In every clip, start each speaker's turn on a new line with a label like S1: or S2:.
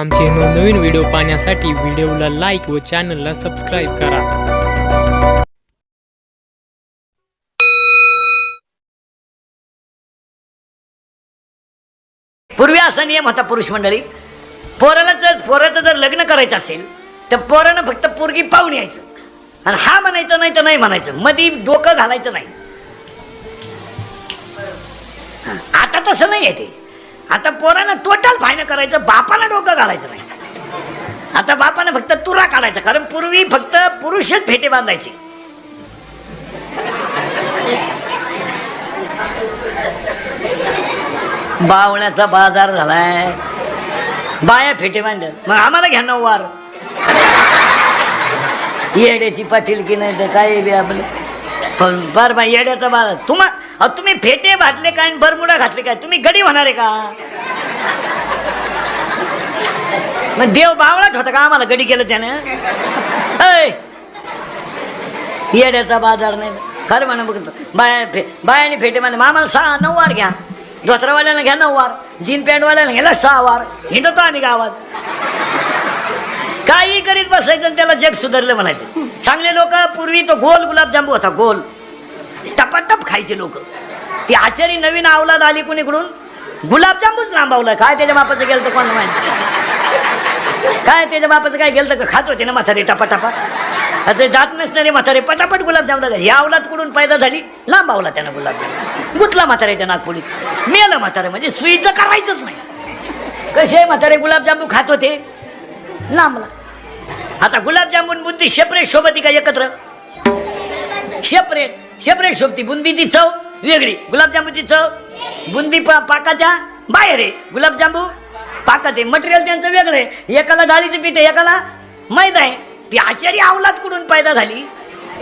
S1: आमचे नवनवीन व्हिडिओ पाहण्यासाठी व्हिडिओला लाईक व चॅनलला सबस्क्राईब करा.
S2: पूर्वी असा नियम होता पुरुष मंडळी, पोराचं जर लग्न करायचं असेल तर पोरानं फक्त पोरगी पाहून यायचं आणि हा म्हणायचं नाही तर नाही म्हणायचं, मधी डोकं घालायचं नाही. आता तसं नाही आहे ते. आता पोरानं टोटल फायनल करायचं, बापानं डोकं घालायचं नाही. आता बापानं फक्त तुरा काढायचा, कारण पूर्वी फक्त पुरुषच फेटे बांधायचे. बावण्याचा बाजार झालाय, बाया फेटे बांधत, मग आम्हाला घ्या नऊवार. येड्याची पाटील की नाही तर काय बी आपले. पण बर बाई येड्याचा बाजार. तुम्ही फेटे बांधले काय, बरमुडा घातले काय, तुम्ही गडी होणार आहे का? मग देव बावळाच होता का आम्हाला गडी केलं त्यानं? येड्याचा बाजार नाही खरं म्हणा. बघतो बायाने फेटे बांधले, मग आम्हाला 6 9 घ्या. धोत्रावाल्यानं घ्या 9 जीन पॅन्टवाल्यानं घ्यायला 6 हिंडतो आम्ही गावात. काही करीत बसायचं आणि त्याला जग सुधारलं म्हणायचं. चांगले लोक पूर्वी तो गोल गुलाबजांबू होता, गोल टपाटप खायचे लोक. ती आचारी नवीन अवलाद आली कुणीकडून, गुलाबजांबूच लांबवलं. काय त्याच्या बापाचं गेलं तर कोण माहिती, काय त्याच्या बापाचं काय गेलं तर खात होते ना म्हातारे टपाटपा. आता जात नसणारे म्हातारे पटापट गुलाबजामुन. या अवलाद कुठून पैदा झाली, लांबावला त्यानं गुलाबजाम, गुतला म्हाताऱ्याच्या नागपुडीत, मेलं म्हातारे. म्हणजे सुईचं करायचंच नाही. कसे म्हातारे गुलाबजामून खात होते, लांबला. आता गुलाबजामुन बुंदी सेपरेट सोबती का एकत्र? सेपरेट सोबती. बुंदीची चव वेगळी, गुलाबजामुनची चव. बुंदी पाकाच्या बाहेर आहे, गुलाबजांबू पाकात आहे. मटेरियल त्यांचं वेगळं आहे, एकाला डाळीचं पीठ आहे, एकाला मैदा आहे. ती आचारी अवलाद कुठून पैदा झाली,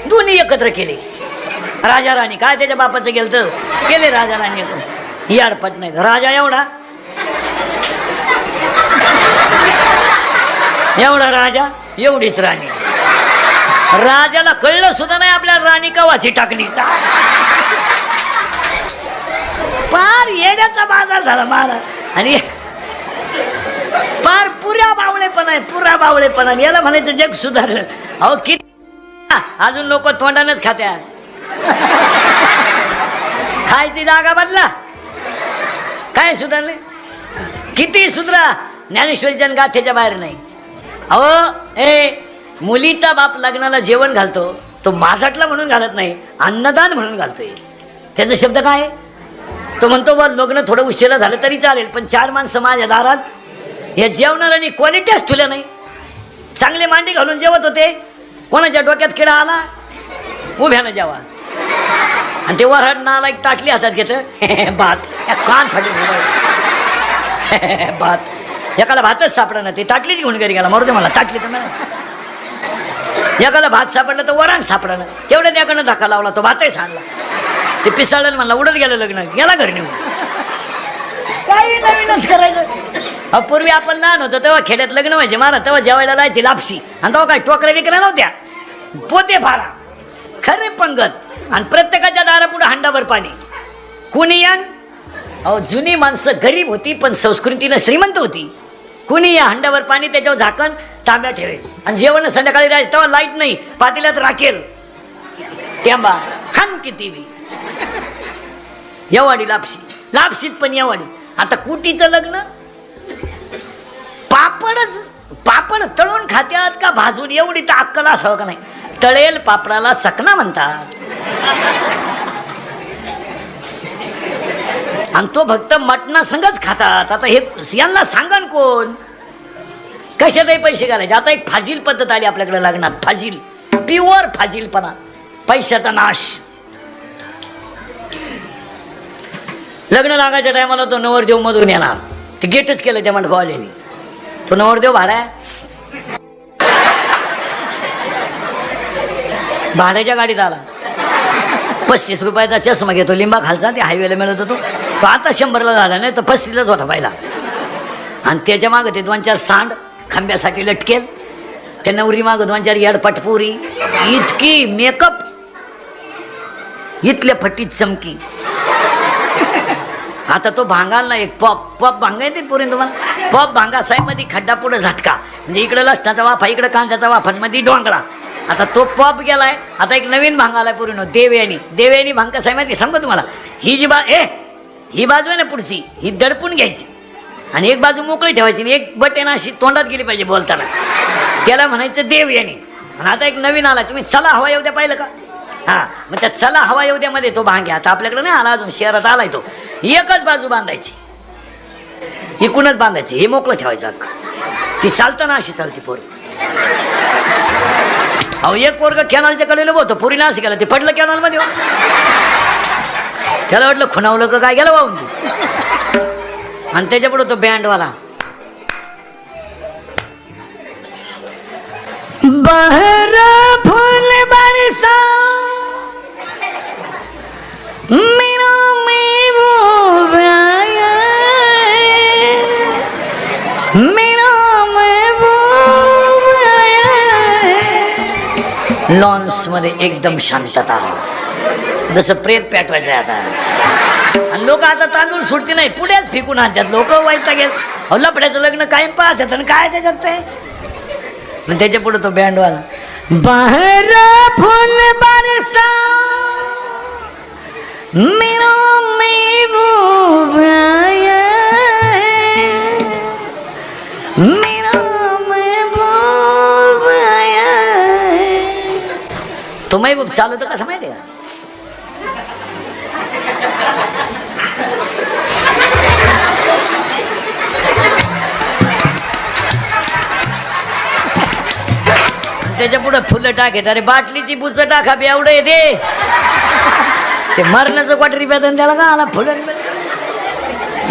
S2: दोन्ही एकत्र केले. राजा राणी काय त्याच्या बापाचं गेलं तर केले राजा राणी. याडपट नाही राजा एवढा राजा, एवढीच राणी. राजाला कळलं सुद्धा नाही आपल्या राणी कवाची टाकली. पार येड्याचा बाजार झाला मला. आणि पार पुऱ्या बावळेपणा. याला म्हणायचं जग सुधारलं. अहो किती अजून लोक तोंडानच खात्या. खायची जागा बदला, काय सुधारले? किती सुधरा, ज्ञानेश्वरीच्या गाथेच्या बाहेर नाही. अहो मुलीचा बाप लग्नाला जेवण घालतो, तो माझाटला म्हणून घालत नाही, अन्नदान म्हणून घालतोय. त्याचा शब्द काय? तो म्हणतो बा लग्न थोडं उशिरा झालं तरी चालेल, पण 4 माणसं माझ्या दारात या जेवणाऱ्यांनी क्वालिटीच ठेवल्या नाही. चांगले मांडी घालून जेवत होते, कोणाच्या डोक्यात किडा आला, उभ्यानं जेवा. आणि ते वराड नाला एक ताटली हातात घेतं, भात कान फाटून भात. एकाला भातच सापडा ना, ते ताटलीच घेऊन घरी गेला. मरू दे मला ताटली तर नाही. एकाला भात सापडलं तर वरण सापडा ना, तेवढ्या त्याकडनं धक्का लावला, तो भातही सांडला. ते पिसाळलं म्हणला, उडत गेलं लग्न, गेला घरी निघून. काही नवीनच करायचं. पूर्वी आपण लहान होतो तेव्हा खेड्यात लग्न व्हायचे महाराज, तेव्हा जेवायला लायची लापशी. आणि तेव्हा काय टोकऱ्या विकऱ्या नव्हत्या, पोते फाडा खरे पंगत. आणि प्रत्येकाच्या दारापुढे हांडाभर पाणी. कुणी या जुनी माणसं गरीब होती पण संस्कृतीनं श्रीमंत होती. कुणी या हांडाभर पाणी, त्याच्यावर झाकण, तांब्या ठेवेल. आणि जेवण संध्याकाळी राहायचं, तेव्हा लाईट नाही, पातेल्यात राखेल तेंबा खान किती बी. येवाडी लापशीत पण येवाडी. आता कुटीचं लग्न, पापड तळून खात्यात का भाजून? एवढी तर अक्कल असावं का नाही. तळेल पापडाला चकना म्हणतात. आणि तो फक्त मटणा संगच खातात. आता हे यांना सांगन कोण? कशातही पैसे घालायचे. आता एक फाजील पद्धत आली आपल्याकडे लग्नात, फाजील, प्युअर फाजीलपणा, पैशाचा नाश. लग्न लागायच्या टायमाला तो नवरदेव मधून येणार, ते गेटच केलं त्या मंडपावाल्याने. तो नवरदेव भाड्याच्या गाडीत आला. 35 रुपयाचा चष्मा घेतो, लिंबा खालचा, ते हायवेला मिळत होतो. तो आता 100ला झाला नाही, तो 35लाच होता पहिला. आणि त्याच्या मागं ते 2-4 सांड खांब्यासाठी लटकेल, त्या नवरी मागं 2-4 येडपटपुरी, इतकी मेकअप, इथल्या फटीत चमकी. आता तो भांगाल ना एक पॉप भांगा येते पुरी तुम्हाला. पॉप भांगा साईमध्ये खड्डा पुढे झटका, म्हणजे इकडे लसणाचा वाफा, इकडे कांद्याचा वाफा, मध्ये डोंगळा. आता तो पॉप गेलाय, आता एक नवीन भांग आलाय पुरीनो, देवयानी भांग कसा आहे माहिती सांगतो तुम्हाला. ही जी ही बाजू आहे ना पुढची, ही दडपून घ्यायची आणि एक बाजू मोकळी ठेवायची आणि एक बटेन अशी तोंडात गेली पाहिजे बोलताना, त्याला म्हणायचं देवयानी. आणि आता एक नवीन आलाय, तुम्ही चला हवा येऊ द्या पाहिलं का? हां, मग त्या चला हवा येऊ द्यामध्ये तो भांग आहे. आता आपल्याकडे नाही आला अजून, शहरात आलाय तो. एकच बाजू बांधायची, इकूनच बांधायची, हे मोकळं ठेवायचं अख्खं. ती चालताना अशी चालती पोर. अहो एक पोरग कॅनलच्या कडेला होतं, पोरीनं असं केलं, ते पडलं कॅनलमध्ये. त्याला वाटलं खुणावलं का काय, गेलं वाहून तू. आणि त्याच्यापुढे तो बँडवाला, बहरा फूल बरसा मेरा महबूब आया, मेरा महबूब आया. लॉन्स मध्ये एकदम शांतता, जसं प्रेत पेटवायचं आहे आता. आणि लोक आता तांदूळ सुटते नाही, पुढेच फेकून आणतात लोक. वाईट गेल लपड्याचं लग्न कायम पाहतात आणि काय त्याच्यात ते. मग त्याच्या पुढे तो बँडवाला, बाहेर फूल बरसा मेरा महबूब आया, मेरा महबूब आया. तो महबूब चालवतो कसं माहिती आहे का? त्याच्या पुढे फुलं टाकेत. अरे बाटलीची बुच टाका एवढं येते, ते मरणाचं क्वाटरी बेदन त्याला का आला फुलं.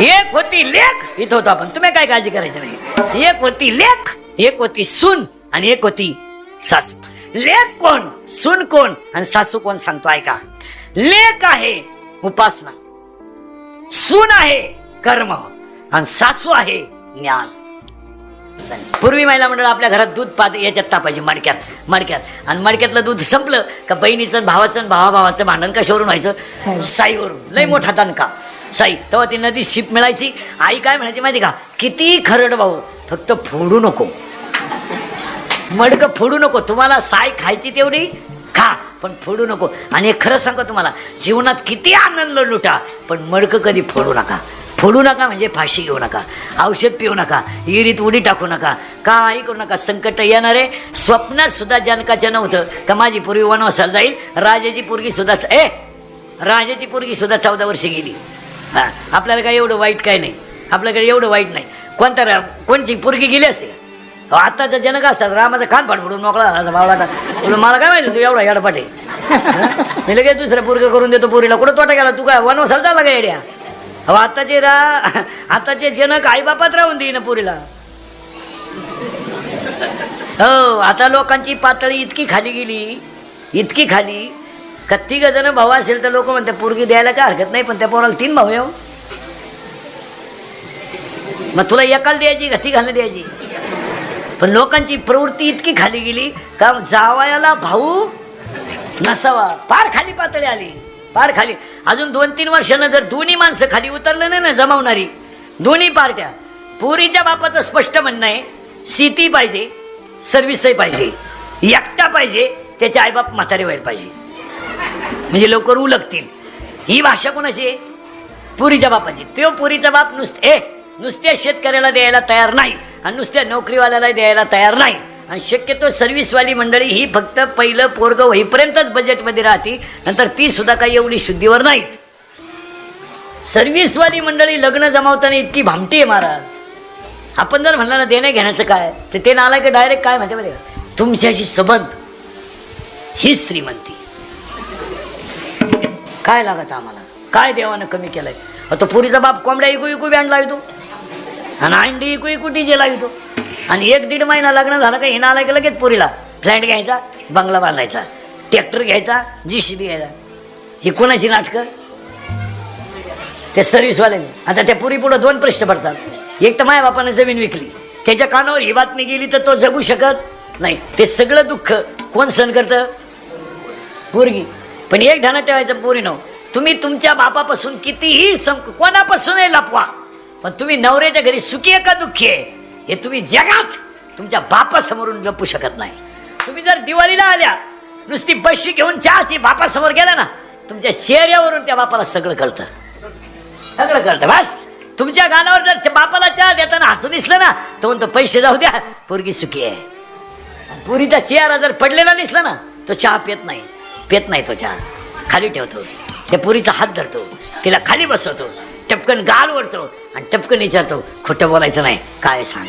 S2: एक होती लेख, इथं होतो आपण, तुम्ही काय काळजी करायची नाही. एक होती लेख, एक होती सून आणि एक होती सासू. लेख कोण, सून कोण आणि सासू कोण सांगतो ऐका. लेख आहे उपासना, सून आहे कर्म आणि सासू आहे ज्ञान. पूर्वी महिला मंडळ आपल्या घरात दूध याच्यात तापायची मडक्यात आणि मडक्यातलं दूध संपलं का बहिणीचं भावाचं भावाभावाचं भांडण कशावरून व्हायचं, साईवरून. लय मोठा दणका साई. तेव्हा ती नदी शिप मिळायची. आई काय म्हणायची माहिती का, किती खरड भाऊ, फक्त फोडू नको, मडकं फोडू नको. तुम्हाला साय खायची तेवढी खा, पण फोडू नको. आणि खरं सांगतो तुम्हाला, जीवनात किती आनंद लुटा, पण मडकं कधी फोडू नका. फोडू नका म्हणजे फाशी घेऊ नका, औषध पिऊ नका, इरीत उडी टाकू नका, काही करू नका. संकट येणारे स्वप्नात सुद्धा जनकाचं नव्हतं का माझी पूर्वी वनवासाला जाईल. राजाची पोरगी सुद्धा 14 वर्षे गेली. हां, आपल्याला काय एवढं वाईट काय नाही, आपल्याकडे एवढं वाईट नाही. कोणची पोरगी गेली असते का? आत्ताचा जनक असतात, रामाचा कान फाडफडून मोकळा झाला भावला. तुला मला काय माहिती, तू एवढा येडपाट आहे. मी लगेच दुसऱ्या पोरगं करून देतो पोरीला. कुठं तोटा गेला, तू काय वनवासाला झाला का येड्या? अहो आताचे जनक आईबापात राहून देईन पोरीला. हो, आता लोकांची पातळी इतकी खाली गेली, इतकी खाली का 3 जण भाऊ असेल तर लोक म्हणतात पोरगी द्यायला काय हरकत नाही, पण त्या पोराला 3 भाऊ येऊ. मग तुला एकाला द्यायची का 3 द्यायची? पण लोकांची प्रवृत्ती इतकी खाली गेली का जावयाला भाऊ नसावा. फार खाली पातळी आली, फार खाली. अजून 2-3 वर्षानं जर दोन्ही माणसं खाली उतरलं नाही ना, जमावणारी दोन्ही पार्ट्या. पोरीच्या बापाचं स्पष्ट म्हणणं आहे, शेती पाहिजे, सर्व्हिसही पाहिजे, एकटा पाहिजे, त्याचे आईबाप म्हातारे व्हायला पाहिजे, म्हणजे लवकर उलगतील. ही भाषा कोणाची आहे? पोरीच्या बापाची. तो पोरीचा बाप नुसत्या शेतकऱ्याला द्यायला तयार नाही आणि नुसत्या नोकरीवाल्याला द्यायला तयार नाही. आणि शक्यतो सर्व्हिसवाली मंडळी ही फक्त पहिलं पोरग होईपर्यंतच बजेटमध्ये राहते, नंतर ती सुद्धा काही एवढी शुद्धीवर नाहीत. सर्व्हिसवाली मंडळी लग्न जमावताना इतकी भामटी आहे महाराज. आपण जर म्हणलं ना देण्या घेण्याचं काय, तर ते नाला की डायरेक्ट काय म्हणते माहिती का, तुमच्याशी संबंध ही श्रीमंती. काय लागत आम्हाला, काय देवानं कमी केलंय. तो पुरीचा बाप कोंबड्या इकू बँड लावतो आणि अंडी इकू डीजे लावतो. आणि 1-1.5 महिना लग्न झालं का हे नाला की लगेच पुरीला फ्लॅट घ्यायचा, बंगला बांधायचा, ट्रॅक्टर घ्यायचा, JCB घ्यायचा. ही कोणाची नाटकं? त्या सर्व्हिसवाल्याने. आता त्या पुरी पुढं 2 प्रश्न पडतात. एक तर माझ्या बापानं जमीन विकली, त्याच्या कानावर ही बातमी गेली तर तो जगू शकत नाही. ते सगळं दुःख कोण सहन करतं? पोरगी. पण एक ध्यानात ठेवायचं पोरीनं, तुम्ही तुमच्या बापापासून कितीही कोणापासूनही लपवा, पण तुम्ही नवऱ्याच्या घरी सुखी आहे का दुःखी आहे हे तुम्ही जगात तुमच्या बापासमोरून लपू शकत नाही. तुम्ही जर दिवाळीला आल्या नुसती बशी घेऊन चहाची बापासमोर गेला ना, तुमच्या चेहऱ्यावरून त्या बापाला सगळं कळतं, सगळं कळतं. बस तुमच्या गालावर जर बापाला चहा देताना हसू दिसलं ना, तो म्हणतो पैसे जाऊ द्या, पोरगी सुखी आहे. पुरीचा चेहरा जर पडलेला दिसला ना, तो चहा पित नाही तो चहा खाली ठेवतो, त्या पुरीचा हात धरतो, तिला खाली बसवतो, टपकन गाल ओढतो आणि टपकन विचारतो खोटं बोलायचं नाही, काय सांग.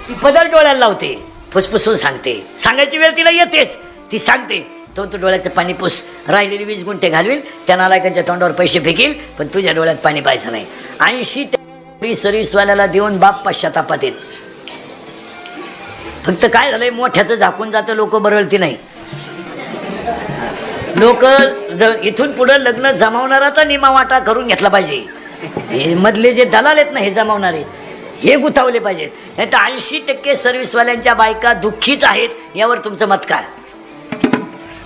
S2: ती पदर डोळ्याला लावते, फुसफुसून सांगते, सांगायची वेळ तिला येतेच, ती सांगते. तो डोळ्याचं पाणी पुस, राहिलेली 20 गुंठे घालवील, त्या नालायकांच्या तोंडावर पैसे फेकील, पण तुझ्या डोळ्यात पाणी पाहायचं नाही. 80% सर्व्हिसवाल्याला देऊन बाप पश्चातापात येत. फक्त काय झालंय, मोठ्याचं झाकून जातं, लोक बरळती नाही. लोक इथून पुढं लग्न जमावणाराचा निमा वाटा करून घेतला पाहिजे. हे मधले जे दलाल आहेत ना, हे जमावणारे हे गुतावले पाहिजेत. नाही तर 80% सर्व्हिसवाल्यांच्या बायका दुःखीच आहेत. यावर तुमचं मत काय?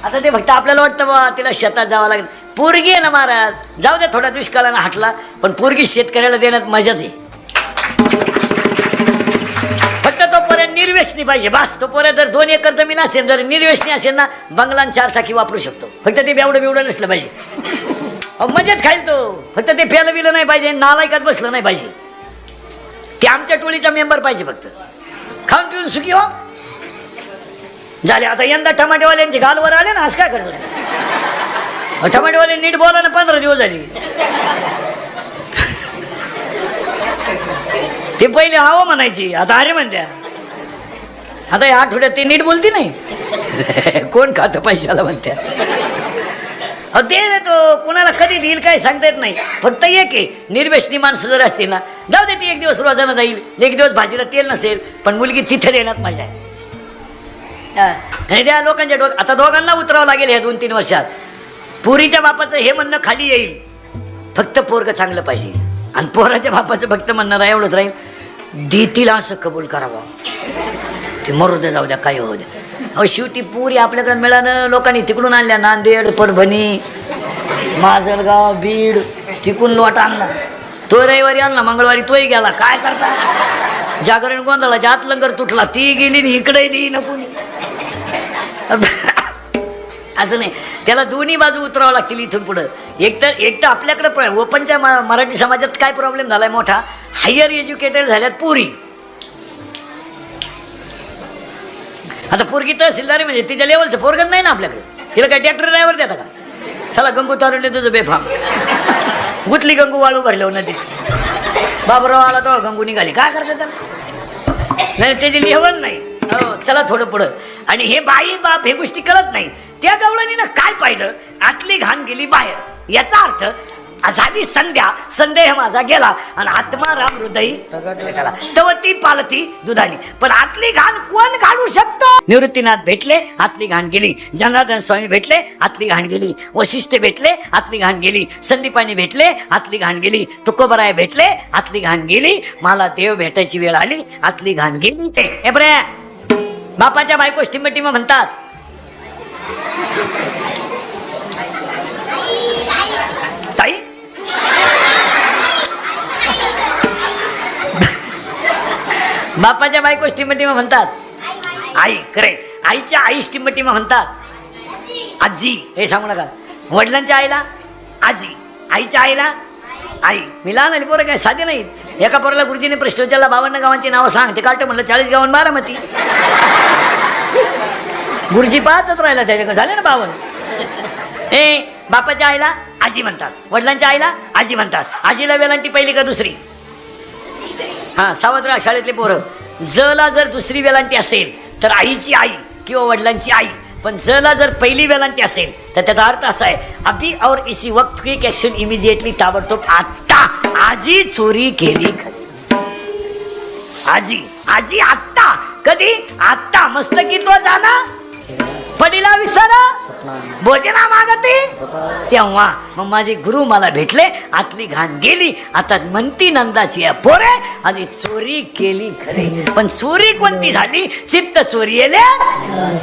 S2: आता ते फक्त आपल्याला वाटतं बा तिला शेतात जावं लागेल. पोरगी आहे ना महाराज, जाऊ दे थोड्या दुष्काळानं हाटला, पण पोरगी शेतकऱ्याला देण्यात मजाच आहे. फक्त तोपर्यंत निर्व्यसनी पाहिजे बस. तोपर्यंत जर 2 एकर जमीन असेल, जर निर्व्यसनी असेल ना, बंगला 4 चाकी वापरू शकतो. फक्त ते बेवडं नसलं पाहिजे. मजेत खाईल तो. फक्त ते फेलं बिलं नाही पाहिजे, नालायकात बसलं नाही पाहिजे. ते आमच्या टोळीचा मेंबर पाहिजे. फक्त खाऊन पिऊन सुखी हो झाले. आता यंदा टमाटेवाल्यांचे गालवर आले ना, असं काय करतो टमाटेवाले? नीट बोला ना, 15 दिवस झाले. ते पहिले आहो म्हणायची, आता अरे म्हणत्या. आता या आठवड्यात ते नीट बोलती नाही. कोण खातं पैशाला म्हणत्या. ते तो कोणाला कधी देईल काय सांगता येत नाही. फक्त एक आहे, निर्व्यसनी माणसं जर असतील ना, जाऊ दे ती 1 दिवस रोजानं जाईल, 1 दिवस भाजीला तेल नसेल, पण मुलगी तिथे देण्यात मजा आहे. आणि त्या लोकांच्या आता दोघांना उतरावं लागेल ह्या 2-3 वर्षात. पुरीच्या बापाचं हे म्हणणं खाली येईल, फक्त पोरगं चांगलं पाहिजे. आणि पोराच्या बापाचं फक्त म्हणणं आहे एवढंच राहील, देतील असं कबूल करावं, ते मरू दे, जाऊ द्या, काही होऊ द्या. अहो शेवटी पुरी आपल्याकडे मिळालं, लोकांनी तिकडून आणल्या, नांदेड, परभणी, माजलगाव, बीड, तिकडून लोट आणला. तो रविवारी आणला, मंगळवारी तोही गेला. काय करता, जागरण गोंधळाच्या आत लंगर तुटला, ती गेली आणि इकडे दी न कोणी. असं नाही, त्याला दोन्ही बाजू उतरावं लागतील इथून पुढं. एक तर आपल्याकडं ओपनच्या मराठी समाजात काय प्रॉब्लेम झालाय मोठा, हायर एज्युकेटेड झाल्यात पुरी. आता पोरगी तहसीलदारी म्हणजे तिच्या लेवलचं पोरगत नाही ना आपल्याकडे. तिला काय ट्रॅक्टर ड्रायव्हर देता का? चला गंगू तारुण्य तुझं बेफाम, गुतली गंगू वाळू भरल्या नदीत, बाबराव आला तो गंगू निघाली. काय करतात त्याला? नाही त्याची लेवल नाही. हो चला थोडं पुढं. आणि हे बाई बाप हे गोष्टी कळत नाही. त्या गवळणीनं काय पाहिलं, आतली घाण गेली बाहेर. याचा अर्थ झाली संध्या, संदेह माझा गेला आणि आत्मा राम हृदयी भेटला. तेव्हा ती पालती दुधानी. पण आतली घाण कोण काढू शकतो? निवृत्तीनाथ भेटले, आतली घाण गेली. जनार्दन स्वामी भेटले, आतली घाण गेली. वशिष्ठ भेटले, आतली घाण गेली. संदीपानी भेटले, आतली घाण गेली. तुकोबराय भेटले, आतली घाण गेली. मला देव भेटायची वेळ आली, आतली घाण गेली. ए बरे, बापाच्या बायको टिंबटिंब म्हणतात. ताई बापाच्या बायको टिंबटिंब म्हणतात. आई करे, आईच्या आई टिंबटिंब म्हणतात. आजी हे सांगू नका. वडिलांच्या आईला आजी, आईच्या आईला आई. मी लहान आली पोरं काय साधे नाहीत. एका पोराला गुरुजीने प्रश्न विचारला, 52 गावांची नावं सांग. ते काढत म्हणलं 40 गावांत बारामती. गुरुजी पाहतच राहिला, त्याच्या झाले ना 52. बापाच्या आईला आजी म्हणतात, वडिलांच्या आईला आजी म्हणतात. आजीला वेलांटी पहिली का दुसरी? हां, सावत्र शाळेतले पोरं. जला जर दुसरी वेलांटी असेल तर आईची आई किंवा वडिलांची आई. पण जला जर पहिली वेलांटी असेल तर त्याचा अर्थ असा आहे, अभी और इसी वक्त क्विक ॲक्शन इमिजिएटली, ताबडतोब. आत्ता आजी चोरी केली. आजी आजी आत्ता. कधी? आत्ता. मस्तकी तो जाना पडीला विसर भोजना मागते तेव्हा मग माझे गुरु मला भेटले, आतली घाण गेली, आता म्हणती नंदाची या पोरे आधी चोरी केली खरे, पण चोरी कोणती झाली? चित्त चोरी येले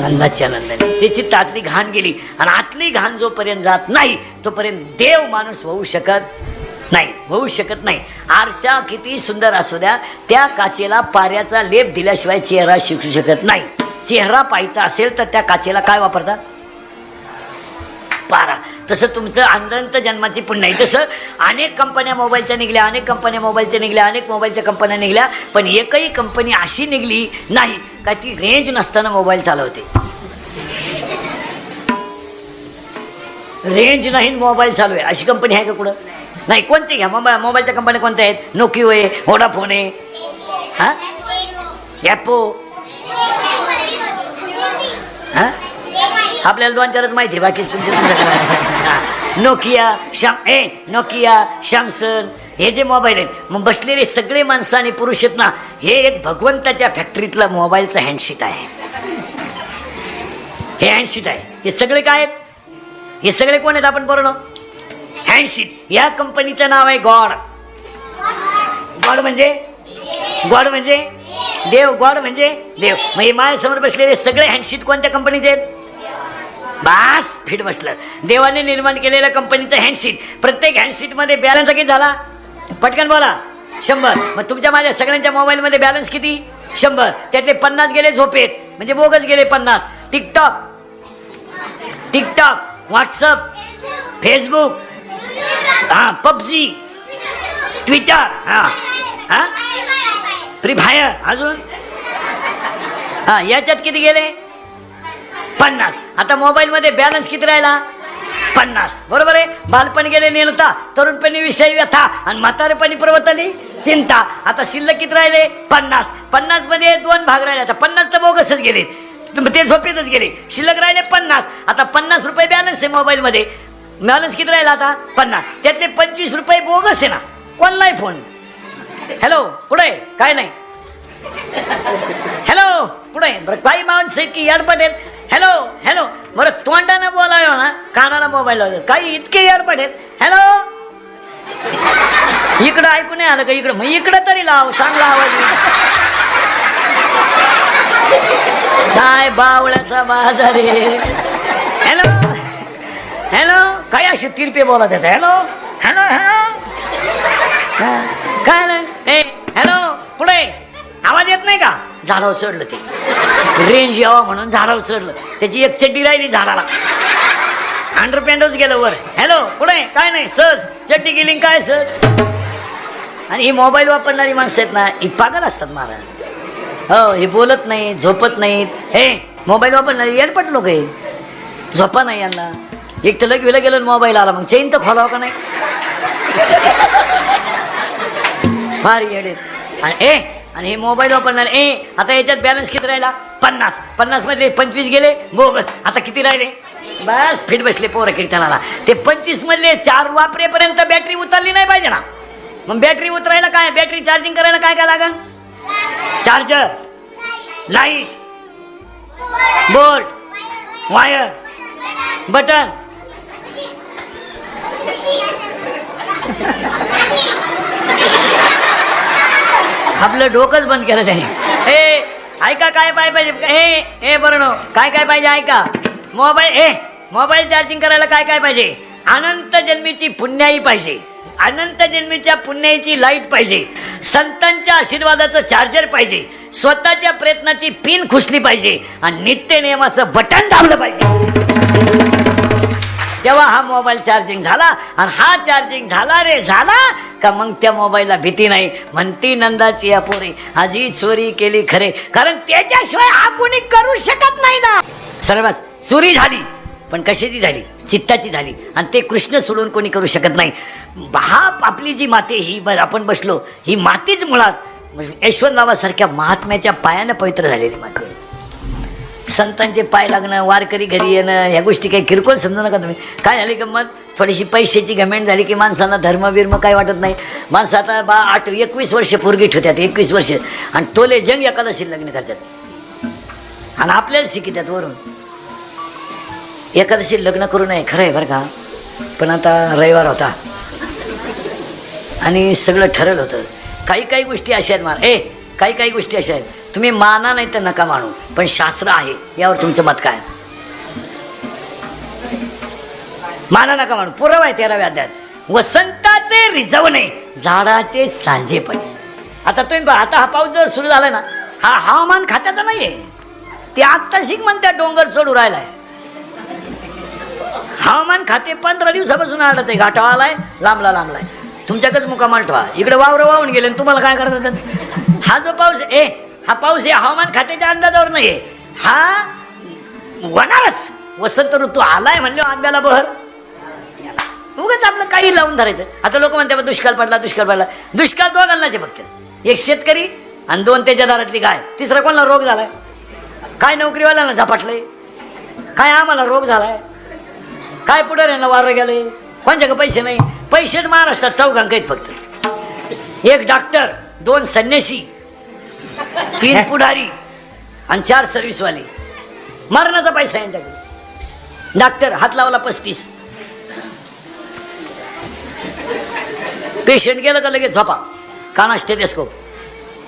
S2: नंदाच्या नंदाने, ते चित्त आतली घाण गेली. आणि आतली घाण जोपर्यंत जात नाही तोपर्यंत देव माणूस होऊ शकत नाही, होऊ शकत नाही. आरसा किती सुंदर असू द्या, त्या काचेला पाऱ्याचा लेप दिल्याशिवाय चेहरा शिकू शकत नाही. चेहरा पाहायचा असेल तर त्या काचेला काय वापरतात? पारा. तसं तुमचं अनंत जन्माची पुण्य आहे. तसं अनेक कंपन्या मोबाईलच्या निघल्या, अनेक कंपन्या मोबाईलच्या निघल्या, अनेक मोबाईलच्या कंपन्या निघल्या, पण एकही कंपनी अशी निघली नाही का ती रेंज नसताना मोबाईल चालवते. रेंज नाही मोबाईल चालू आहे अशी कंपनी आहे का कुठं? नाही. कोणती घ्या मोबाईलच्या कंपन्या कोणत्या आहेत? नोकियो आहे, व्होडाफोन आहे, हां ॲपो, हां आपल्याला 2-4च माहिती आहे, बाकीच तुमच्या नोकिया, सॅमसंग हे जे मोबाईल आहेत. मग बसलेले सगळे माणसं आणि पुरुष आहेत ना, हे एक भगवंताच्या फॅक्टरीतलं मोबाईलचं हँडशीट आहे. हे हँडशीट आहे. हे सगळे काय आहेत? हे सगळे कोण आहेत? आपण बरोबर हँडशीट. या कंपनीचं नाव आहे गॉड. गॉड म्हणजे देव. गॉड म्हणजे देव. मग हे माझ्यासमोर बसलेले सगळे हँडशीट कोणत्या कंपनीचे आहेत? बास फिट बसलं. देवाने निर्माण केलेल्या कंपनीचं हँडशीट. प्रत्येक हँडशीटमध्ये बॅलन्स किती झाला? पटकन बोला. 100. मग तुमच्या माझ्या सगळ्यांच्या मोबाईलमध्ये बॅलन्स किती? 100. त्यातले 50 गेले झोपेत, म्हणजे बोगस गेले 50. टिकटॉक, व्हॉट्सअप, फेसबुक, हां पबजी, ट्विटर, हां फ्री फायर, अजून हां याच्यात किती गेले? 50. आता मोबाईलमध्ये बॅलन्स किती राहिला? 50. बरोबर आहे. बालपण गेले नेलता, तरुणपणी विषयी व्यथा, आणि म्हातारपणी पर्वतली चिंता. आता शिल्लक किती राहिले? 50. 50 मध्ये 2 भाग राहिले. आता 50 तर बोगसच गेले, ते झोपेतच गेले. शिल्लक राहिले 50. आता 50 रुपये बॅलन्स आहे मोबाईलमध्ये. बॅलन्स किती राहिला आता? 50. त्यातले 25 रुपये बोगस आहे ना. कोणलाही फोन, हॅलो कुठे? काय नाही. हॅलो कुठे? बरं काही माणसं आहेत की याडपट आहेत. हॅलो बरं तोंडानं बोलायो ना, कानाला मोबाईल लावतो. काही इतके याडपट आहेत. हॅलो इकडं ऐकू नाही आलं का? इकडं मग इकडं तरी लाव, चांगला आवाज. काय बावळ्याचा बाजार आहे. हॅलो काय असे तिरपे बोलत आहेत? हॅलो काय नाही. हॅलो कुठे? आवाज येत नाही का? झाडावर चढलं, ते रेंज यावं म्हणून झाडावर चढलं. त्याची एक चड्डी राहिली झाडाला, अंडरपॅन्टच गेलं वर. हॅलो कुठे? काय नाही. सहज चड्डी गेली काय सहज. आणि ही मोबाईल वापरणारी माणसं आहेत ना, ही पागल असतात महाराज. हो, हे बोलत नाही, झोपत नाहीत. हे मोबाईल वापरणारी येडपट लोक आहे. झोपा नाही यांना. एक तर लगेला गेलं मोबाईल आला, मग चेन तर खोलावं का नाही? फार येडे. आणि हे मोबाईल वापरणार. आता याच्यात बॅलन्स किती राहिला? 50. 50 मधले 25 गेले बोगस. आता किती राहिले? बस फिट बसले पोरं कीर्तनाला. ते 25 मधले 4 वापरेपर्यंत बॅटरी उतरली नाही पाहिजे ना. मग बॅटरी उतरायला काय? बॅटरी चार्जिंग करायला काय काय लागन? Charger, light, board, wire, button. आपलं डोकंच बंद केलं त्याने. ऐका काय पाहिजे? बरं नो काय पाहिजे ऐका. मोबाईल चार्जिंग करायला काय पाहिजे? अनंत जन्मीची पुण्याई पाहिजे, अनंत जन्मीच्या पुण्याईची लाईट पाहिजे, संतांच्या आशीर्वादाचं चार्जर पाहिजे, स्वतःच्या प्रयत्नाची पिन खुसली पाहिजे, आणि नित्य नियमाचं बटन दाबलं पाहिजे. तेव्हा हा मोबाईल चार्जिंग झाला. आणि हा चार्जिंग झाला का मग त्या मोबाईलला भीती नाही. म्हणती नंदाची या पोरी आजी चोरी केली खरे, कारण त्याच्याशिवाय हा कोणी करू शकत नाही ना. सर्वच चोरी झाली, पण कशाची झाली? चित्ताची झाली. आणि ते कृष्ण सोडून कोणी करू शकत नाही. हा आपली जी माती ही आपण बसलो, ही मातीच मुळात यशवंत बाबासारख्या महात्म्याच्या पायानं पवित्र झालेली माती. संतांचे पाय लागणं, वारकरी घरी येणं, ह्या गोष्टी काही किरकोळ समजू नका तुम्ही. काय झाली गंमत? थोडीशी पैशाची घमेंट झाली की माणसांना धर्मबिर्म काय वाटत नाही. माणसं आता 21 वर्ष पोरगी ठेवतात, 21 वर्ष, आणि तोले जंग एकादशी लग्न करतात, आणि आपल्याला शिकतात वरून. एकादशी लग्न करू नये खरं आहे बरं का, पण आता रविवार होता आणि सगळं ठरलं होतं. काही काही गोष्टी अशा आहेत काही काही गोष्टी अशा आहेत, तुम्ही माना नाही तर नका मानू, पण शास्त्र आहे यावर तुमचं मत काय? माना नका मानू. पुरावा आहे 13व्या अध्यायात, वसंताचे रिझवणे झाडाचे सांजेपणे. आता तुम्ही पहा, आता हा पाऊस जर सुरू झाला ना, हा हवामान खात्याचा नाही आहे, ते आत्ता शिक म्हणतात डोंगर चढू राहिलाय. हवामान खाते 15 दिवसापासून आढळत आहे, घाटावा आलाय, लांबला लांबलाय. तुमच्याकडेच मुकामाल ठेवा, इकडे वावर वाहून गेले तुम्हाला काय करतात? हा जो पाऊस हा पाऊस हे हवामान खात्याच्या अंदाजावर नाही आहे, हा होणारच. वसंत ऋतू आलाय म्हणले आंब्याला बहर, उगाच आपलं काही लावून धरायचं. आता लोक म्हणतात दुष्काळ पडला दुष्काळ पडला. दुष्काळ दोघांनाच आहे, फक्त एक शेतकरी आणि 2 त्याच्या दारातली गाय. तिसरा कोणाला रोग झालाय? काय नोकरीवाल्यांना झपाटलंय, काय आम्हाला रोग झालाय, काय पुढाऱ्यांना वारं गेलंय, कोणच्याकडे पैसे नाही. पैसेच महाराष्ट्रात 4 अंक आहेत फक्त. 1 डॉक्टर, 2 संन्यासी, 3 पुढारी आणि 4 सर्व्हिसवाले. मरणाचा पैसा यांच्याकडे. डॉक्टर हात लावला 35, पेशंट गेलं का लगेच झोपा, काना स्टेथोस्कोप,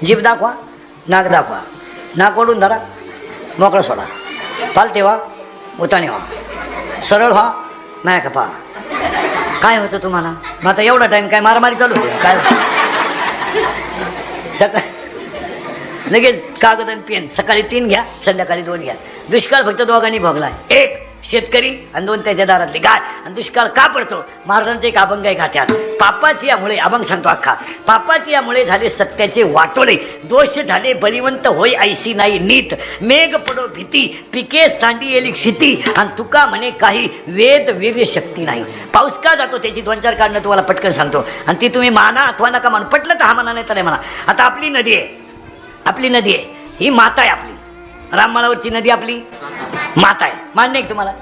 S2: जीभ दाखवा, नाक दाखवा, नाक ओढून धरा, मोकळं सोडा, पालते व्हा, उताने व्हा, सरळ व्हा, नाही का पहा. काय होतं तुम्हाला? मग आता एवढा टाईम काय मारामारी चालू होते काय? सकाळी लगेच कागद आणि पेन, सकाळी 3 घ्या, संध्याकाळी 2 घ्या. दुष्काळ फक्त दोघांनी भोगलाय, 1 शेतकरी आणि 2 त्याच्या दारातली गाय. आणि दुष्काळ का पडतो? महाराजांचे एक अभंग आहे गाथ्यात. पापाची यामुळे, अभंग सांगतो अख्खा, पापाची यामुळे झाले सत्याचे वाटोळे, दोष झाले बळीवंत होय ऐशी नाही नीत, मेघ पडो भीती, पिके सांडी येली क्षिती, आणि तुका म्हणे काही वेद वीर्य शक्ती नाही. पाऊस का जातो त्याची 2-4 कारणं तुम्हाला पटकन सांगतो, आणि ती तुम्ही माना अथवा नका मानू. पटलं तर हा म्हणा, नाही तर नाही म्हणा. आता आपली नदी आहे, ही माता आहे आपली. राममालावरची नदी आपली माता आहे, मान्य आहे तुम्हाला?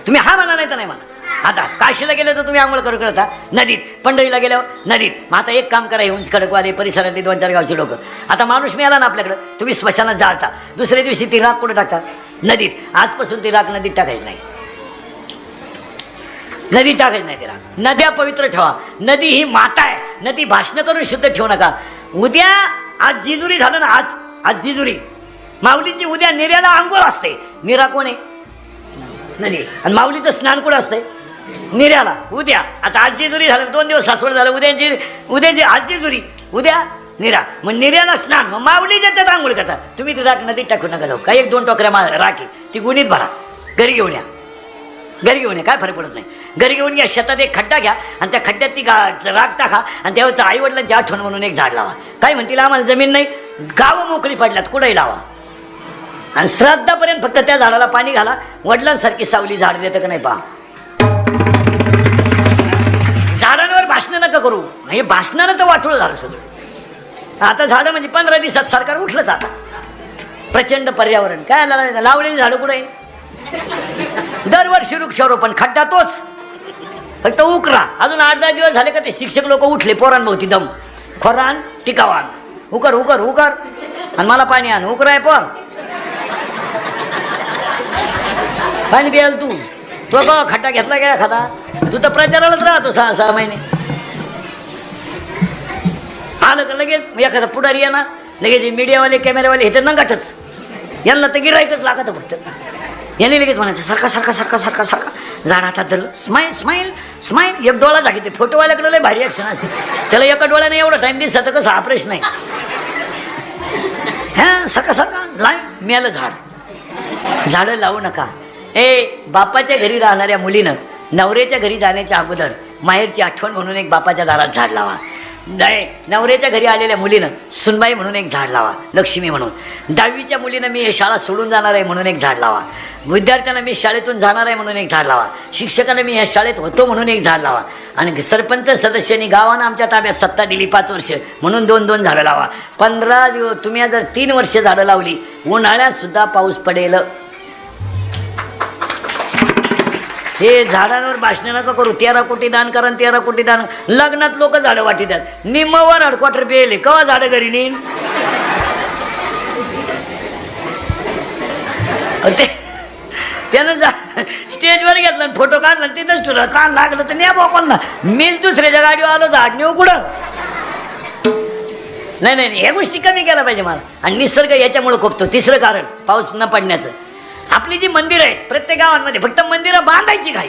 S2: तुम्ही हा म्हणा, नाही तर नाही म्हणा. आता काशीला गेलं तर तुम्ही आंघोळ करू करता नदीत, पंढरीला गेल्यावर नदीत. मग आता एक काम करा, हे उंच खडकवाले परिसरातले 2-4 गावचे लोक, आता माणूस मिळाला ना आपल्याकडं, तुम्ही स्मशानात जाळता, दुसऱ्या दिवशी ती राख कुठं टाकता? नदीत. आजपासून ती राख नदीत टाकायची नाही, नदीत टाकायची नाही ती राख. नद्या पवित्र ठेवा. नदी ही माता आहे, नदी भाषणं करून शुद्ध ठेवू नका. उद्या आज जिजुरी झालं ना, आज जिजुरी माऊलीची, उद्या निर्याला आंघोळ असते. निरा कोण आहे? नदी. आणि माऊलीचं स्नान कुठं असतंय? निर्याला. उद्या आता आज जेजुरी झालं, 2 दिवस सासवड झालं, उद्याची आज जेजुरी, उद्या निरा. मग निर्याला स्नान, मग माऊलीच्या त्यात आंघोळ करता. तुम्ही ती राख नदीत टाकू नका जाऊ. काय 1-2 टोकऱ्या राखी ती गुणीत भरा, घरी घेऊन या, काय फरक पडत नाही. घरी घेऊन या, शेतात एक खड्डा घ्या आणि त्या खड्ड्यात ती राख टाका, आणि त्यावेळेचं आईवडिलांची आठवण म्हणून एक झाड लावा. काय म्हणतील, आम्हाला जमीन नाही, गावं मोकळी पडल्यात, कुठंही लावा, आणि श्राद्धापर्यंत फक्त त्या झाडाला पाणी घाला. वडिलांसारखी सावली झाड देतं का नाही पहा. झाडांवर भाषणं नका करू, हे भाषणानं तर वाटोळ झालं सगळं. आता झाडं म्हणजे 15 दिवसात सरकार उठलंच. आता प्रचंड पर्यावरण काय लावलेली झाडं कुठे? दरवर्षी वृक्षारोपण, खड्डा तोच, फक्त उकरा. अजून 8-10 दिवस झाले का ते शिक्षक लोक उठले, पोरांभोवती दम, खोरान टिकावान, उकर उकर उकर, आणि मला पाणी आण, उकराय पोर, पाणी द्याल तू. तो का खड्डा घेतला गेला खाता? तू तर प्रचारालाच राहतो 6-6 महिने. आलं का लगेच एखादा पुढारी आहे ना, लगेच मीडियावाले कॅमेरावाले हे तर नंगाटच, यांना तर गिरायकच लागतं फक्त. यांनी लगेच म्हणायचं सारखा सारखा सारखा सारखा सारखा झाड हातात धरलं, स्माईल स्माईल स्माईल. एक डोळा दाखवते, फोटोवाल्याकडे लय भारी ॲक्शन असते, त्याला एका डोळ्याने एवढं टाईम दिसतं कसं ऑपरेशन नाही. हां सारखा सारखा लाईन मिळालं झाडं लावू नका. बापाच्या घरी राहणाऱ्या मुलीनं नवऱ्याच्या घरी जाण्याच्या अगोदर माहेरची आठवण म्हणून एक बापाच्या दारात झाड लावा. नवऱ्याच्या घरी आलेल्या मुलीनं सुनबाई म्हणून एक झाड लावा, लक्ष्मी म्हणून. 10वीच्या मुलीनं मी हे शाळा सोडून जाणार आहे म्हणून एक झाड लावा. विद्यार्थ्यांना मी शाळेतून जाणार आहे म्हणून एक झाड लावा. शिक्षकांना मी ह्या शाळेत होतो म्हणून एक झाड लावा. आणि सरपंच सदस्यांनी गावानं आमच्या ताब्यात सत्ता दिली 5 वर्ष म्हणून 2-2 झाडं लावा. 15 दिवस तुम्ही जर 3 वर्ष झाडं लावली, उन्हाळ्यात सुद्धा पाऊस पडेल. हे झाडांवर भाषण नका करू. 13 कोटी दान करा, 13 कोटी दान. लग्नात लोक झाडं वाटीतात, निम्मवर हेडक्वार्टर बेले कवा झाडं घरी नेईन. त्यानं स्टेजवर घेतलं आणि फोटो काढला आणि तिथंच ठेवलं. कान लागलं तर न्या बोकलना. मीच दुसऱ्याच्या गाडीवर आलो झाड नेऊ कुठं. नाही नाही नाही, ह्या गोष्टी कमी केल्या पाहिजे मला. आणि निसर्ग याच्यामुळे खोपतो. तिसरं कारण पाऊस न पडण्याचं. आपली जी मंदिरं आहेत प्रत्येक गावांमध्ये फक्त मंदिरं बांधायची घाई.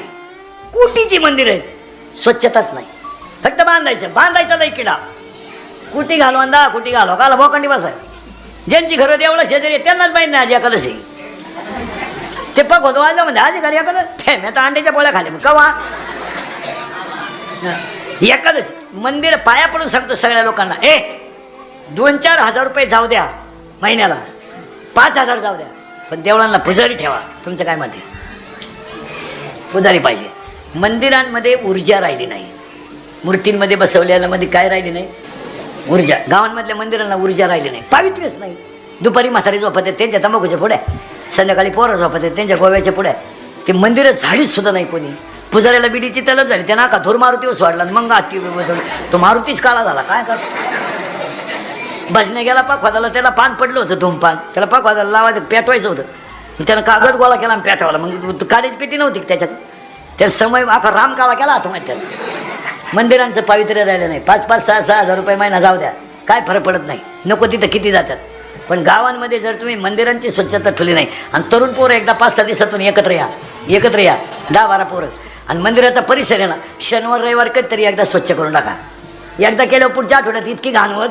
S2: कोटीची मंदिरं आहेत, स्वच्छताच नाही. फक्त बांधायचं लई किडा. कुटी घालवांदा कुटी घालवा काला बोकांडी बसाय. ज्यांची घरं देवळा शेजारी आहे, त्यांनाच माहीत नाही आज एकादशी. ते पग होतो वाजलं म्हणजे आज घरी एखादं मी आता अंड्याच्या पोळ्या खाले कवा एकादशी. मंदिर पाया पडून सांगतो सगळ्या लोकांना, 2-4 हजार रुपये जाऊ द्या महिन्याला, 5,000 जाऊ द्या, पण देवळांना पुजारी ठेवा. तुमचं काय मत आहे? पुजारी पाहिजे. मंदिरांमध्ये ऊर्जा राहिली नाही. मूर्तींमध्ये बसवलेल्यामध्ये काय राहिली नाही? ऊर्जा. गावांमधल्या मंदिरांना ऊर्जा राहिली नाही, पावित्र्यच नाही. दुपारी म्हातारी झोपत आहेत त्यांच्या तंबाखूच्या पुढ्या, संध्याकाळी पोरं झोपत आहेत त्यांच्या गोव्याच्या पुढ्या. ते मंदिरं झाडीच सुद्धा नाही कोणी. पुजाऱ्याला बिडीची तलब झाली, त्या नाका धूर मारुतीवर सोडला, मग आत्ती बदल तो मारुतीच काळा झाला. काय कर भजने गेला पाखवादाला, त्याला पान पडलं होतं धूमपान, त्याला पाखवादाला लावायचं पेटवायचं होतं. त्यानं कागद गोळा केला आणि पेटवाला. मग काळीची पेटी नव्हती त्याच्यात, त्या समय आखा राम काळा केला आता माहिती त्याला. मंदिरांचं पावित्र्य राहिलं नाही. 5-5, 6-6 हजार रुपये महिना जाऊ द्या, काय फरक पडत नाही. नको तिथं किती जातात. पण गावांमध्ये जर तुम्ही मंदिरांची स्वच्छता ठेवली नाही आणि तरुण पोरं एकदा 5-6 दिवसातून एकत्र या 10-12 पोरं, आणि मंदिराचा परिसर आहे ना शनिवार रविवार कधीतरी एकदा स्वच्छ करून टाका. एकदा केल्यावर पुढच्या आठवड्यात इतकी घाण होत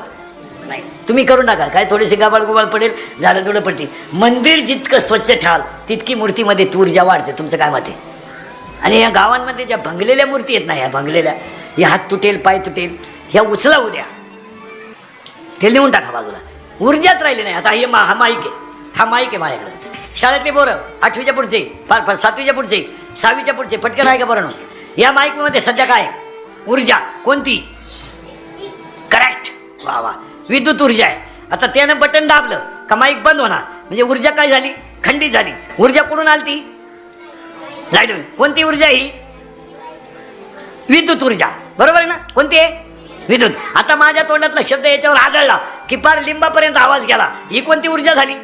S2: नाही. तुम्ही करून टाका, काय थोडीशी गाबाळ पडेल, झाडं थोडं पडतील. मंदिर जितकं स्वच्छ ठेवाल तितकी मूर्तीमध्ये ऊर्जा वाढते. तुमचं काय मत आहे? आणि या गावांमध्ये ज्या भंगलेल्या मूर्ती आहेत ना, ह्या भंगलेल्या, या हात तुटेल पाय तुटेल, ह्या उचला उद्या, ते लिहून टाका बाजूला. ऊर्जाच राहिली नाही. आता हा माईक आहे माझ्याकडे. शाळेतले पोरं 8वीच्या पुढचे, 7वीच्या पुढचे, 6वीच्या पुढचे पटकन आहे का बरं? या माईकमध्ये सध्या काय ऊर्जा? कोणती? करेक्ट, वा वा, विद्युत ऊर्जा आहे. आता त्यानं बटन दाबलं का माईक बंद होणार, म्हणजे ऊर्जा काय झाली? खंडित झाली. ऊर्जा कुठून आली ती? लाईट. कोणती ऊर्जा ही? विद्युत ऊर्जा, बरोबर आहे ना? कोणती आहे? विद्युत. आता माझ्या तोंडातला शब्द याच्यावर आदळला की पार लिंबापर्यंत आवाज गेला. ही कोणती ऊर्जा झाली?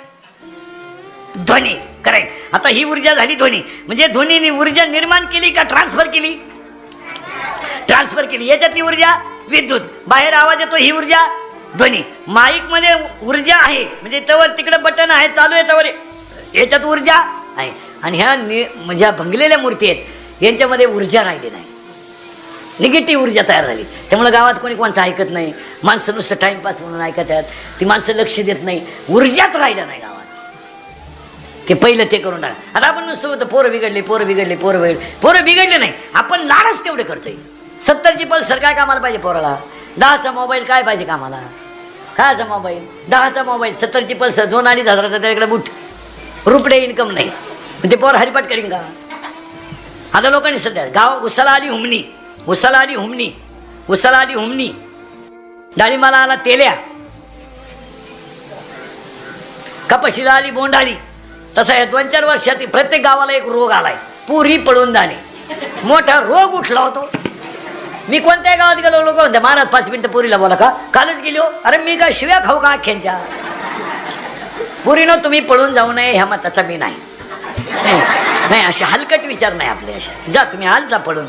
S2: ध्वनी. करेक्ट. आता ही ऊर्जा झाली ध्वनी. म्हणजे ध्वनीने ऊर्जा निर्माण केली का ट्रान्सफर केली? ट्रान्सफर केली. याच्यातली ऊर्जा विद्युत. बाहेर आवाज येतो, ही ऊर्जा ध्वनी. माईक मध्ये ऊर्जा आहे, म्हणजे तवर तिकडे बटन आहे, चालू आहे तवर याच्यात ऊर्जा आहे. आणि ह्या भंगलेल्या मूर्ती आहेत यांच्यामध्ये ऊर्जा राहिली नाही, निगेटिव्ह ऊर्जा तयार झाली. त्यामुळे गावात कोणी कोणचं ऐकत नाही. माणसं नुसतं टाइमपास म्हणून ऐकत आहेत. ती माणसं लक्ष देत नाही. ऊर्जाच राहिलं नाही गावात. ते पहिलं ते करून टाका. आता आपण नुसतं होतं पोरं बिघडले नाही. आपण लाडच तेवढे करतोय. 70ची पल्सर काय कामाला पाहिजे पोराला? 10चा मोबाईल काय पाहिजे कामाला? कायचा मोबाईल? 10चा मोबाईल, 70ची पल्सर, 2-2.5 हजाराचा त्याच्याकडे बुट, रुपये इन्कम नाही. ते पोर हरिपाठ करीन का? आता लोकांनी सध्या गाव उसाला आली हुमणी, डाळिंबाला आला तेल्या, कपाशीला आली बोंडाळी. तसा या 2-4 वर्षात प्रत्येक गावाला एक रोग आलाय, पुरी पळून जाणे. मोठा रोग उठला होतो. मी कोणत्या गावात गेलो, लोक म्हणते महाराज 5 मिनिटं पुरीला बोला का? कालच गेली हो. अरे मी काय शिव्या खाऊ का अख्ख्यांच्या? पुरीनो तुम्ही पळून जाऊ नये ह्या मताचा मी नाही. असे हलकट विचार नाही आपले. असे जा, तुम्ही आज जा पळून,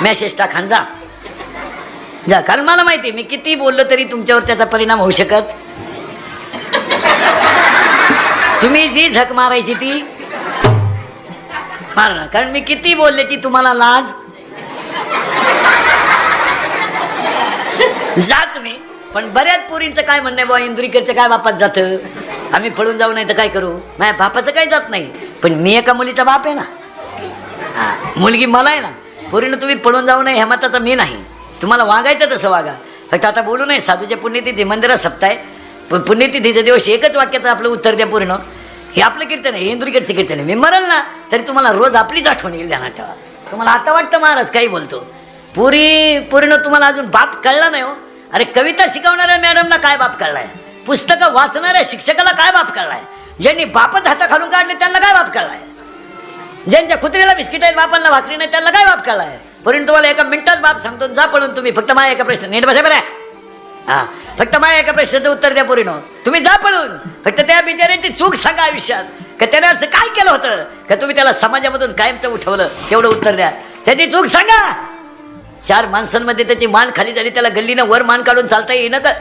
S2: मॅसेज टाका जा. कारण मला माहिती मी किती बोललो तरी तुमच्यावर त्याचा परिणाम होऊ शकत. तुम्ही जी झक मारायची ती मारणार, कारण मी किती बोलल्याची तुम्हाला लाज. जा तुम्ही. पण बऱ्याच पोरींचं काय म्हणणं आहे, बुवा इंदुरीकरचं काय बापात जातं, आम्ही पळून जाऊ नाही तर काय करू? माझ्या बापाचं काही जात नाही, पण मी एका मुलीचा बाप आहे ना. मुलगी मला आहे ना. पोरीनं तुम्ही पळून जाऊ नये ह्या मताचा मी नाही. तुम्हाला वागायचं तसं वागा. फक्त आता बोलू नये. साधूच्या पुण्यतिथी मंदिरात सप्ताह आहे, पण पुण्यतिथीच्या दिवशी एकच वाक्याचं आपलं उत्तर द्या पोरीनं. हे आपलं कीर्तन आहे, इंदुरीकरचं कीर्तन आहे. मी मरल ना तरी तुम्हाला रोज आपलीच आठवण येईल, ध्यानात ठेवा. तुम्हाला आता वाटतं महाराज काही बोलतो. पोरीनं तुम्हाला अजून बाप कळला नाही हो. अरे कविता शिकवणाऱ्या मॅडमला काय बाप कळलाय? पुस्तकं वाचणाऱ्या शिक्षकाला काय बाप कळलाय? ज्यांनी बापच हाता खालून काढले त्यांना काय बाप कळलाय? ज्यांच्या कुत्र्याला बिस्किट आहे बापांना भाकरी नाही त्यांना काय बाप कळलाय? परंतु तुम्हाला एका मिनिटात बाप सांगतो, जा पळून तुम्ही. फक्त माझ्या एका प्रश्न नीट बसा बरं. फक्त माझ्या एका प्रश्नाचं उत्तर द्या पोरीनो. तुम्ही जा पळून. फक्त त्या बिचाऱ्याची चूक सांगा आयुष्यात. का त्याने असं काय केलं होतं का तुम्ही त्याला समाजामधून कायमचं उठवलं? तेवढं उत्तर द्या. त्याची चूक सांगा. 4 माणसांमध्ये त्याची मान खाली झाली, त्याला गल्लीनं वर मान काढून चालता येईना का?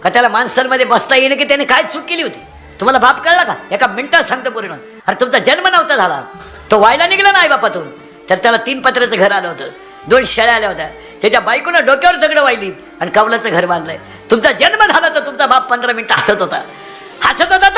S2: का त्याला माणसांमध्ये बसता येईना की त्याने काय चूक केली होती? तुम्हाला बाप कळला का? एका मिनिटात सांगतो पूर्ण. अरे तुमचा जन्म नव्हता झाला, तो व्हायला निघला ना आई बापातून. तर त्याला 3 पत्र्याचं घर आलं होतं, 2 शेळ्या आल्या होत्या, त्याच्या बायकोनं डोक्यावर दगड वाहिली आणि कौलाचं घर बांधलंय. तुमचा जन्म झाला तर तुमचा बाप 15 मिनिटं हसत होता. हसत होता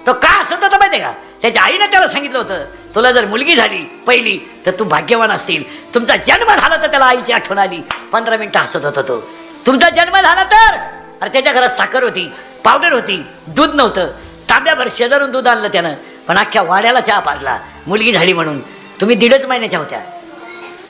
S2: तो का हसत होता माहिती का? त्याच्या आईनं त्याला सांगितलं होतं, तुला जर मुलगी झाली पहिली तर तू भाग्यवान असशील. तुमचा जन्म झाला तर त्याला आईची आठवण आली. 15 मिनिटं हसत होता तो. तुमचा जन्म झाला तर अरे त्याच्या घरात साखर होती, पावडर होती, दूध नव्हतं. तांब्याभर शेजारून दूध आणलं त्यानं, पण अख्ख्या वाड्याला चहा पाजला मुलगी झाली म्हणून. तुम्ही 1.5 महिन्याच्या होत्या.